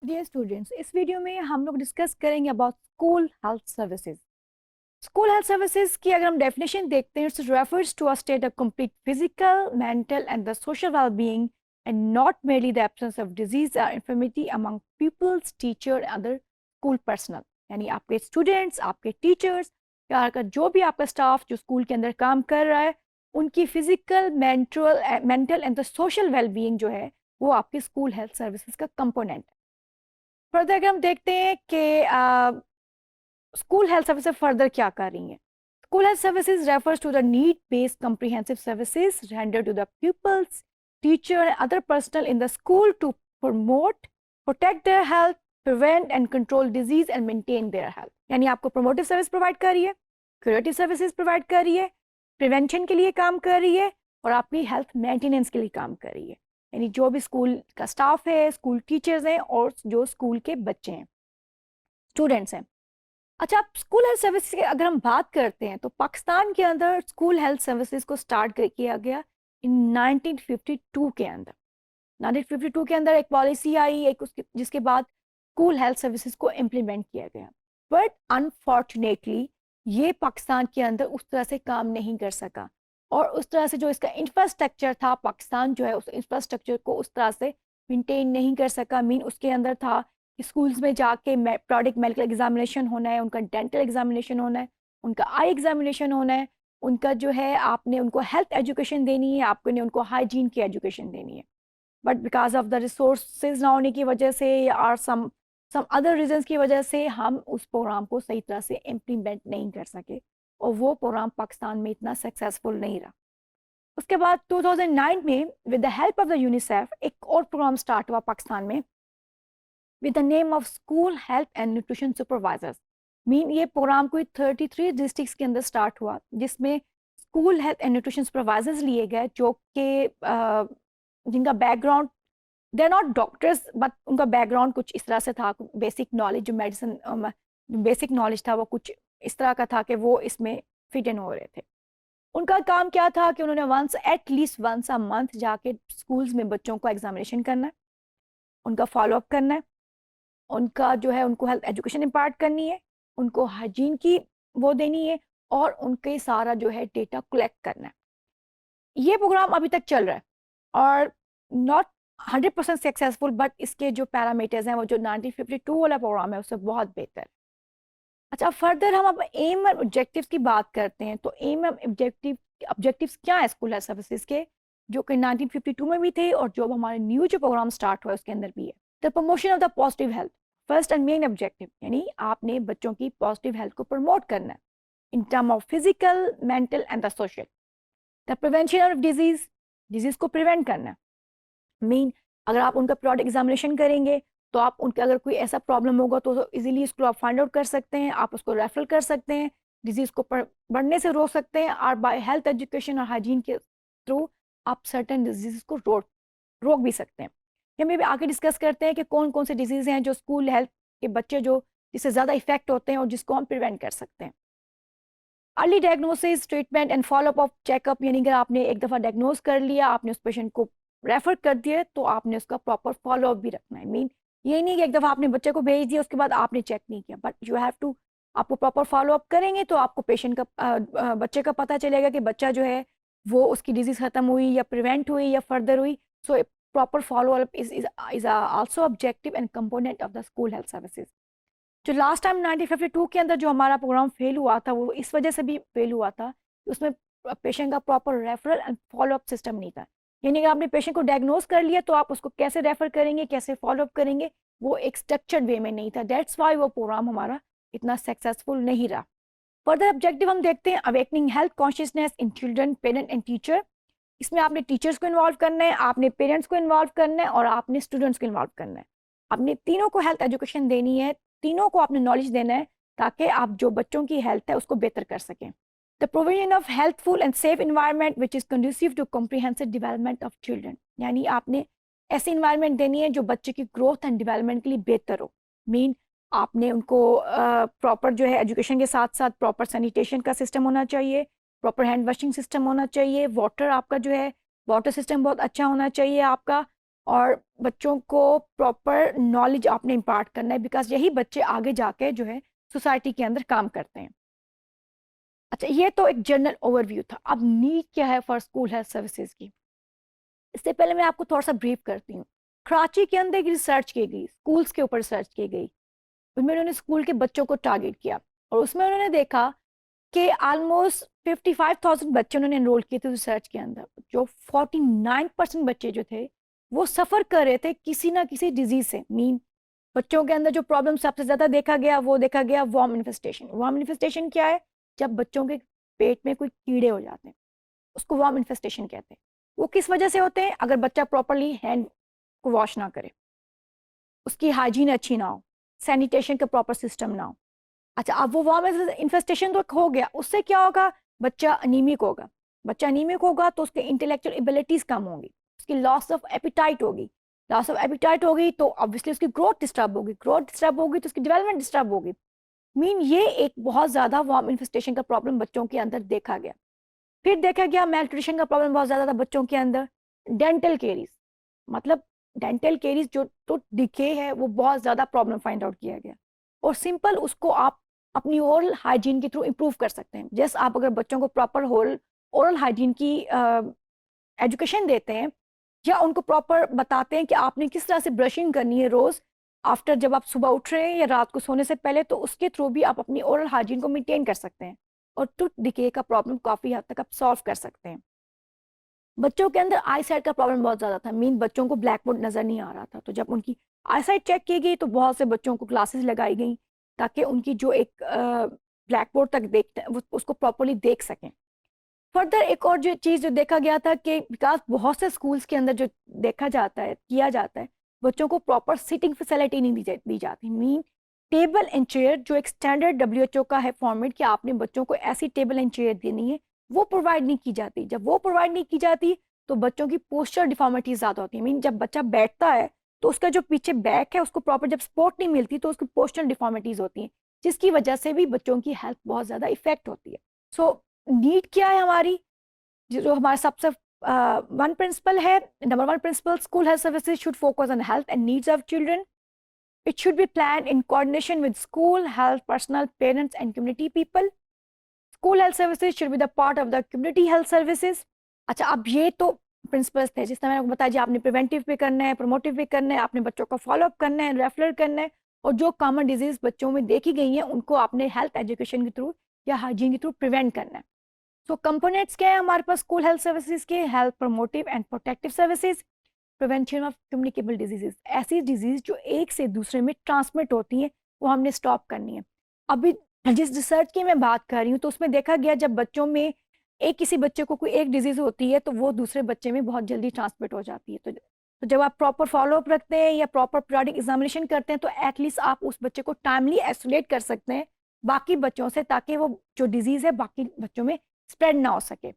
Dear students, इस video में हम लोग डिस्कस करेंगे about school health services. School health services की अगर हम डेफिनेशन देखते हैं, it's refers to a state of complete physical, mental and the social well-being and not merely the absence of disease or infirmity among pupils, teacher and other school personnel। यानी आपके students, आपके teachers या का जो भी आपका staff जो school के अंदर काम कर रहा है, उनकी physical, mental and the social well-being जो है वो आपके स्कूल हेल्थ सर्विसेज का कंपोनेंट है। फर्दर अगर हम देखते हैं कि स्कूल हेल्थ सर्विसेज फर्दर क्या कर रही हैं। School health services refers to the need based comprehensive services rendered to the pupils, teacher and other personnel in the school to promote, protect their health, prevent and control disease and maintain their health। यानी आपको promotive service provide कर रही है, curative services provide कर रही है, prevention के लिए काम कर रही है और आपकी हेल्थ मेंटेनेंस के लिए काम कर रही है। यानी जो भी स्कूल का स्टाफ है, स्कूल टीचर्स हैं और जो स्कूल के बच्चे हैं, स्टूडेंट्स हैं। अच्छा, आप स्कूल हेल्थ सर्विसेज की अगर हम बात करते हैं तो पाकिस्तान के अंदर स्कूल हेल्थ सर्विसेज को स्टार्ट किया गया इन 1952 के अंदर। 1952 के अंदर एक पॉलिसी आई, एक उसके जिसके बाद स्कूल हेल्थ सर्विसेज को इम्प्लीमेंट किया गया। बट अनफॉर्चुनेटली ये पाकिस्तान के अंदर उस तरह से काम नहीं कर सका और उस तरह से जो इसका इंफ्रास्ट्रक्चर था, पाकिस्तान जो है उस इंफ्रास्ट्रक्चर को उस तरह से मेंटेन नहीं कर सका। मीन उसके अंदर था कि स्कूल्स में जाके प्रोडक्ट मेडिकल एग्जामिनेशन होना है, उनका डेंटल एग्जामिनेशन होना है, उनका आई एग्जामिनेशन होना है, उनका जो है आपने उनको हेल्थ एजुकेशन देनी है, आपने उनको हाइजीन की एजुकेशन देनी है। But because of the resources ना होने की वजह से और सम अदर रीजंस की वजह से हम उस प्रोग्राम को सही तरह से इम्प्लीमेंट नहीं कर सके और वो प्रोग्राम पाकिस्तान में इतना सक्सेसफुल नहीं रहा। उसके बाद 2009 में with the help of the UNICEF एक और प्रोग्राम स्टार्ट हुआ पाकिस्तान में with the name of school health and nutrition supervisors. Mean ये प्रोग्राम कोई 33 डिस्ट्रिक्ट्स के अंदर स्टार्ट हुआ जिसमें school health and nutrition supervisors लिए गए जो कि जिनका background, they are not doctors but उनका बैकग्राउंड कुछ इस तरह से था, बेसिक नॉलेज जो मेडिसिन बेसिक नॉलेज था वो कुछ इस तरह का था कि वो इसमें फिट इन हो रहे थे। उनका काम क्या था कि उन्होंने एटलीस्ट वंस अ मंथ जाके स्कूल्स में बच्चों को एग्जामिनेशन करना है, उनका फॉलोअप करना है, उनका जो है उनको हेल्थ एजुकेशन इम्पार्ट करनी है, उनको हाइजीन की वो देनी है और उनके सारा जो है डेटा कलेक्ट करना है। ये प्रोग्राम अभी तक चल रहा है और नॉट 100% सक्सेसफुल, बट इसके जो पैरामीटर्स हैं वो जो 1952 वाला प्रोग्राम है उससे बहुत बेहतर है। अच्छा, फर्दर हम अब एम और ऑब्जेक्टिव्स की बात करते हैं तो एम और ऑब्जेक्टिव्स क्या है स्कूल हेल्थ सर्विसेज के, जो कि 1952 में भी थे और जो हमारे न्यू जो प्रोग्राम स्टार्ट हुआ है उसके अंदर भी है। The promotion of the positive health first and main objective, यानी आपने बच्चों की पॉजिटिव हेल्थ को प्रमोट करना है in term of physical, mental and the social. The prevention of disease, disease को प्रिवेंट करना है। मीन अगर आप उनका प्रोडक्ट एग्जामिनेशन करेंगे तो आप उनके अगर कोई ऐसा प्रॉब्लम होगा तो इजीली उसको आप फाइंड आउट कर सकते हैं, आप उसको रेफर कर सकते हैं, डिजीज को बढ़ने से रोक सकते हैं और बाय हेल्थ एजुकेशन और हाइजीन के थ्रू आप सर्टन डिजीज को रोक भी सकते हैं। हम भी आगे डिस्कस करते हैं कि कौन कौन से डिजीज हैं जो स्कूल हेल्थ के बच्चे जो जिससे ज़्यादा इफेक्ट होते हैं और जिसको हम प्रिवेंट कर सकते हैं। Early diagnosis, treatment and follow up of checkup, यानी अगर आपने एक दफ़ा डायग्नोज कर लिया, आपने उस पेशेंट को रेफर कर दिया तो आपने उसका प्रॉपर फॉलोअप भी रखना है। मीन ये नहीं कि एक दफ़ा आपने बच्चे को भेज दिया उसके बाद आपने चेक नहीं किया, बट यू हैव टू, आपको प्रॉपर फॉलोअप करेंगे तो आपको पेशेंट का बच्चे का पता चलेगा कि बच्चा जो है वो उसकी डिजीज़ ख़त्म हुई या प्रिवेंट हुई या फर्दर हुई। So proper follow up is also objective and component of the school health services. जो लास्ट टाइम 1952 के अंदर जो हमारा प्रोग्राम फेल हुआ था वो इस वजह से भी फेल हुआ था कि उसमें पेशेंट का proper referral and follow up system नहीं था। यानी कि आपने पेशेंट को डायग्नोज कर लिया तो आप उसको कैसे रेफर करेंगे, कैसे फॉलोअप करेंगे, वो एक स्ट्रक्चर्ड वे में नहीं था। दैट्स वाई वो प्रोग्राम हमारा इतना सक्सेसफुल नहीं रहा। फर्दर ऑब्जेक्टिव हम देखते हैं awakening health consciousness in children, parent and teacher. इसमें आपने टीचर्स को इन्वॉल्व करना है, आपने पेरेंट्स को इन्वॉल्व करना है और आपने स्टूडेंट्स को इन्वॉल्व करना है। आपने तीनों को हेल्थ एजुकेशन देनी है, तीनों को आपने नॉलेज देना है ताकि आप जो बच्चों की हेल्थ है उसको बेहतर कर सकें। The provision of healthful and safe environment which is conducive to comprehensive development of children, यानी आपने ऐसी इन्वायरमेंट देनी है जो बच्चे की ग्रोथ एंड डेवलपमेंट के लिए बेहतर हो। मीन आपने उनको प्रॉपर जो है एजुकेशन के साथ साथ प्रॉपर सैनिटेशन का सिस्टम होना चाहिए, प्रॉपर हैंड वॉशिंग सिस्टम होना चाहिए, वाटर आपका जो है वाटर सिस्टम बहुत अच्छा होना चाहिए आपका, और बच्चों को प्रॉपर नॉलेज आपने इम्पार्ट करना है, बिकॉज यही बच्चे आगे जाके जो है सोसाइटी के अंदर काम करते हैं। अच्छा, ये तो एक जनरल ओवरव्यू था। अब नीड क्या है फॉर स्कूल हेल्थ सर्विसेज की, इससे पहले मैं आपको थोड़ा सा ब्रीफ करती हूँ। कराची के अंदर एक रिसर्च की गई, स्कूल्स के ऊपर रिसर्च की गई। उसमें उन्होंने स्कूल के बच्चों को टारगेट किया और उसमें उन्होंने देखा कि ऑलमोस्ट 55,000 बच्चे उन्होंने एनरोल किए थे रिसर्च के अंदर। जो 49% बच्चे जो थे वो सफ़र कर रहे थे किसी ना किसी डिजीज से। मीन बच्चों के अंदर जो प्रॉब्लम सबसे ज़्यादा देखा गया वो देखा गया वॉर्म इन्फेस्टेशन। वॉर्म इन्फेस्टेशन क्या है? जब बच्चों के पेट में कोई कीड़े हो जाते हैं, उसको वॉर्म इन्फेस्टेशन कहते हैं। वो किस वजह से होते हैं? अगर बच्चा प्रॉपरली हैंड को वॉश ना करे, उसकी हाइजीन अच्छी ना हो, सैनिटेशन का प्रॉपर सिस्टम ना हो। अच्छा, अब वो वॉर्म इन्फेस्टेशन तो हो गया, उससे क्या होगा? बच्चा अनीमिक होगा। बच्चा अनीमिक होगा तो उसके इंटेलेक्चुअल एबिलिटीज कम होंगी, उसकी लॉस ऑफ एपिटाइट होगी। लॉस ऑफ एपिटाइट होगी तो ऑब्वियसली उसकी ग्रोथ डिस्टर्ब होगी, ग्रोथ डिस्टर्ब होगी तो उसकी डेवलपमेंट डिस्टर्ब होगी। मीन ये एक बहुत ज़्यादा वॉर्म इन्फेस्टेशन का प्रॉब्लम बच्चों के अंदर देखा गया। फिर देखा गया मेल न्यूट्रिशन का प्रॉब्लम बहुत ज़्यादा था बच्चों के अंदर। डेंटल केरीज, मतलब डेंटल केरीज जो तो डिके है वो बहुत ज़्यादा प्रॉब्लम फाइंड आउट किया गया। और सिंपल उसको आप अपनी ओरल हाइजीन के थ्रू इम्प्रूव कर सकते हैं। जैसे आप अगर बच्चों को प्रॉपर ओरल हाइजीन की एजुकेशन देते हैं या उनको प्रॉपर बताते हैं कि आपने किस तरह से ब्रशिंग करनी है रोज़ आफ्टर, जब आप सुबह उठ रहे हैं या रात को सोने से पहले, तो उसके थ्रू भी आप अपनी ओरल हाइजीन को मेंटेन कर सकते हैं और टूथ डिके का प्रॉब्लम काफ़ी हद तक आप सॉल्व कर सकते हैं। बच्चों के अंदर आई साइट का प्रॉब्लम बहुत ज़्यादा था। मीन बच्चों को ब्लैक बोर्ड नज़र नहीं आ रहा था, तो जब उनकी आई साइट चेक की गई तो बहुत से बच्चों को क्लासेस लगाई गई ताकि उनकी जो एक ब्लैक बोर्ड तक देखते हैं उसको प्रॉपरली देख सकें। फर्दर एक और जो चीज़ जो देखा गया था कि विकास बहुत से स्कूल्स के अंदर जो देखा जाता है, किया जाता है, बच्चों को प्रॉपर सिटिंग फैसिलिटी नहीं दी जाती। मीन टेबल एंड चेयर जो एक स्टैंडर्ड WHO का है फॉर्मेट कि आपने बच्चों को ऐसी टेबल एंड चेयर देनी है, वो प्रोवाइड नहीं की जाती। जब वो प्रोवाइड नहीं की जाती तो बच्चों की पोस्चर डिफॉर्मिटीज ज़्यादा होती है। मीन जब बच्चा बैठता है तो उसका जो पीछे बैक है उसको प्रॉपर जब सपोर्ट नहीं मिलती तो उसकी पोस्चर डिफॉर्मिटीज होती हैं, जिसकी वजह से भी बच्चों की हेल्थ बहुत ज़्यादा इफेक्ट होती है। सो नीड क्या है हमारी? जो हमारा सबसे वन प्रिंसिपल है, number one principal, school health services should focus on health and needs of children. It should be planned in coordination with school, health, personnel, parents, and community people. School health services should be the part of the community health services. अच्छा, अब ये तो principles थे जिस तरह मैंने आपको बताया जी, आपने प्रिवेंटिव भी करना है, प्रोमोटिव भी करना है, आपने बच्चों का फॉलोअप करना है, रेफरल करना है, और जो कॉमन डिजीज बच्चों में देखी गई हैं उनको आपने हेल्थ एजुकेशन के थ्रू या हाइजीन के थ्रू प्रिवेंट करना है। सो कंपोनेंट्स क्या है हमारे पास स्कूल हेल्थ सर्विसेज के? Health promotive and protective services, prevention of communicable diseases, ऐसी डिजीज जो एक से दूसरे में ट्रांसमिट होती हैं वो हमने स्टॉप करनी है। अभी जिस रिसर्च की मैं बात कर रही हूँ तो उसमें देखा गया जब बच्चों में एक किसी बच्चे को कोई एक डिजीज होती है तो वो दूसरे बच्चे में बहुत जल्दी ट्रांसमिट हो जाती है। तो जब आप प्रॉपर फॉलोअप रखते हैं या प्रॉपर पीरियोडिक एग्जामिनेशन करते हैं तो एटलीस्ट आप उस बच्चे को टाइमली आइसोलेट कर सकते हैं बाकी बच्चों से, ताकि वो जो डिजीज है बाकी बच्चों में स्प्रेड ना हो सके।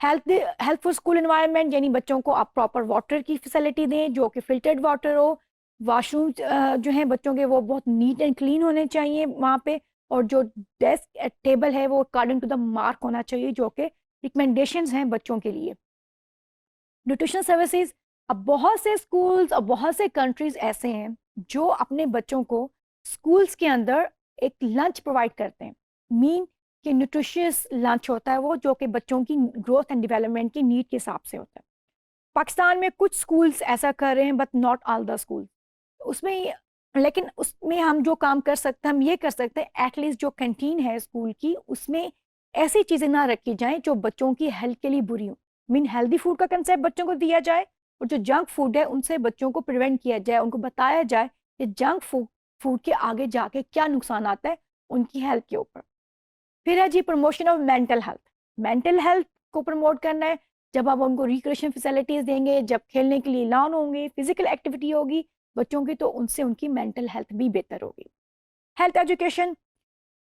हेल्पफुल स्कूल एनवायरनमेंट, यानी बच्चों को आप प्रॉपर वाटर की फैसिलिटी दें जो कि फिल्टर्ड वाटर हो। वॉशरूम जो हैं बच्चों के वो बहुत नीट एंड क्लीन होने चाहिए वहाँ पे, और जो डेस्क टेबल है वो अकॉर्डिंग टू द मार्क होना चाहिए जो कि रिकमेंडेशंस हैं बच्चों के लिए। न्यूट्रिशन सर्विसेज, अब बहुत से स्कूल्स और बहुत से कंट्रीज ऐसे हैं जो अपने बच्चों को स्कूल्स के अंदर एक लंच प्रोवाइड करते हैं। मीन कि न्यूट्रिशियस लंच होता है वो, जो कि बच्चों की ग्रोथ एंड डेवलपमेंट की नीड के हिसाब से होता है। पाकिस्तान में कुछ स्कूल्स ऐसा कर रहे हैं but not all the school. उसमें लेकिन उसमें हम जो काम कर सकते हैं हम ये कर सकते हैं, एटलीस्ट जो कैंटीन है स्कूल की उसमें ऐसी चीज़ें ना रखी जाएं जो बच्चों की हेल्थ के लिए बुरी हो। मीन हेल्दी फूड का कंसेप्ट बच्चों को दिया जाए और जो जंक फूड है उनसे बच्चों को प्रिवेंट किया जाए, उनको बताया जाए कि जंक फूड के आगे जाके क्या नुकसान आता है उनकी हेल्थ के ऊपर। फिर है जी promotion of mental health. Mental health को प्रमोट करना है। जब आप उनको रिक्रिएशन फैसिलिटीज देंगे, जब खेलने के लिए लॉन होंगे, फिजिकल एक्टिविटी होगी बच्चों की, तो उनसे उनकी मेंटल हेल्थ भी बेहतर होगी। Health education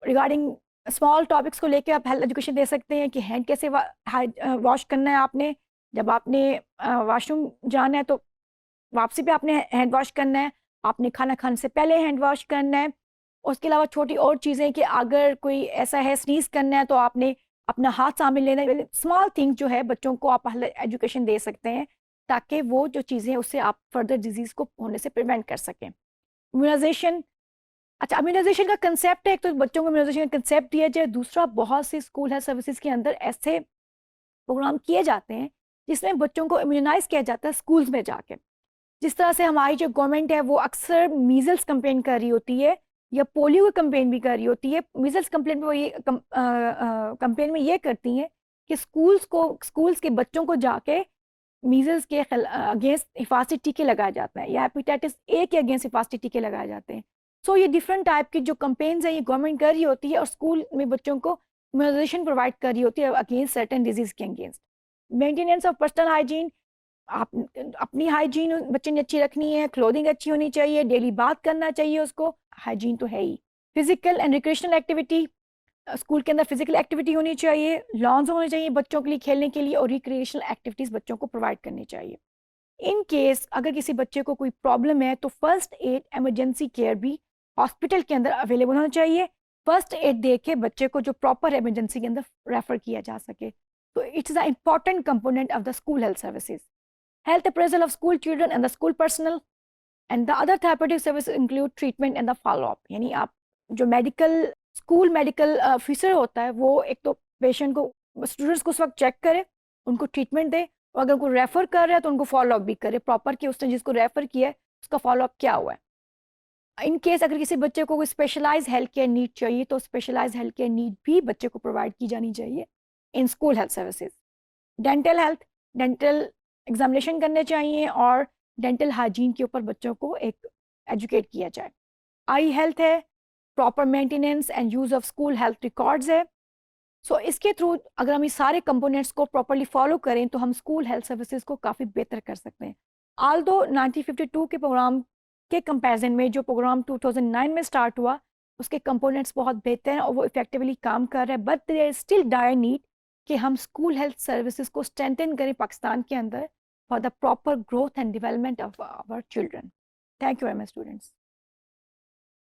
regarding small topics को लेकर आप हेल्थ एजुकेशन दे सकते हैं कि हैंड कैसे वॉश करना है आपने, जब आपने वॉशरूम जाना है तो वापसी पे आपने हैंड वॉश करना है, आपने खाना खाने से पहले हैंड वॉश करना है। उसके अलावा छोटी और चीज़ें कि अगर कोई ऐसा है स्नीज करना है तो आपने अपना हाथ सामने लेना है। स्मॉल थिंग जो है बच्चों को आप एजुकेशन दे सकते हैं ताकि वो जो चीज़ें हैं उससे आप फर्दर डिजीज़ को होने से प्रिवेंट कर सकें। इम्यूनाइजेशन, अच्छा इम्यूनाइजेशन का कंसेप्ट है, एक तो बच्चों को इम्यूनाइजेशन का कंसेप्ट दिया जाए, दूसरा बहुत सी स्कूल हेल्थ सर्विसेज के अंदर ऐसे प्रोग्राम किए जाते हैं जिसमें बच्चों को इम्यूनाइज किया जाता है स्कूल्स में जाके। जिस तरह से हमारी जो गवर्नमेंट है वो अक्सर मीजल्स कंपेन कर रही होती है या पोलियो की कंपेन भी कर रही होती है। मीजल्स कंपेन में वो ये कंपेन में ये करती हैं कि स्कूल्स के बच्चों को जाके मीजल्स के अगेंस्ट हिफाजती टीके लगाए जाते हैं या हेपेटाइटिस ए के अगेंस्ट हिफाजती टीके लगाए जाते हैं। सो ये डिफरेंट टाइप की जो कंपेन्स हैं ये गवर्नमेंट कर रही होती है और स्कूल में बच्चों को इम्यूनाइजेशन प्रोवाइड कर रही होती है अगेंस्ट सर्टेन डिजीज के against. Maintenance of personal hygiene, आप अपनी हाइजीन बच्चे ने अच्छी रखनी है, क्लोथिंग अच्छी होनी चाहिए, डेली बात करना चाहिए उसको, हाइजीन तो है ही। Physical and recreational activity, school के अंदर फिजिकल एक्टिविटी होनी चाहिए, लॉन्स होने चाहिए बच्चों के लिए खेलने के लिए और रिक्रिएशनल एक्टिविटीज़ बच्चों को प्रोवाइड करनी चाहिए। इन केस अगर किसी बच्चे को कोई प्रॉब्लम है तो फर्स्ट एड इमरजेंसी केयर भी हॉस्पिटल के अंदर अवेलेबल होना चाहिए। फर्स्ट एड दे के बच्चे को जो प्रॉपर इमरजेंसी के अंदर रेफर किया जा सके। तो it's a important component of the school health services. Health appraisal of school children and the school personnel and the other therapeutic services include treatment and the follow-up। यानी आप जो school medical officer होता है वो एक तो patient को, students को उस वक्त चेक करे, उनको ट्रीटमेंट दे और अगर उनको रेफर कर रहा है तो उनको फॉलोअप भी करे प्रॉपर कि उसने जिसको रेफर किया है उसका फॉलोअप क्या हुआ है। इन केस अगर किसी बच्चे को कोई स्पेशलाइज हेल्थ केयर नीड चाहिए तो स्पेशलाइज हेल्थ केयर नीड भी बच्चे को प्रोवाइड की जानी चाहिए in school health services. Dental examination करने चाहिए और डेंटल हाइजीन के ऊपर बच्चों को एक एजुकेट किया जाए। आई हेल्थ है, proper maintenance and use of school health records है। सो इसके थ्रू अगर हम इस सारे कंपोनेंट्स को प्रॉपरली फॉलो करें तो हम स्कूल हेल्थ सर्विसेज को काफ़ी बेहतर कर सकते हैं। आल्दो 1952 के प्रोग्राम के कंपैरिजन में जो प्रोग्राम 2009 में स्टार्ट हुआ उसके कंपोनेंट्स बहुत बेहतर हैं और वो इफेक्टिवली काम कर रहे हैं, but there is still dire need कि हम स्कूल हेल्थ सर्विसेज को स्ट्रेंथन करें पाकिस्तान के अंदर for the proper growth and development of our children. Thank you very much students.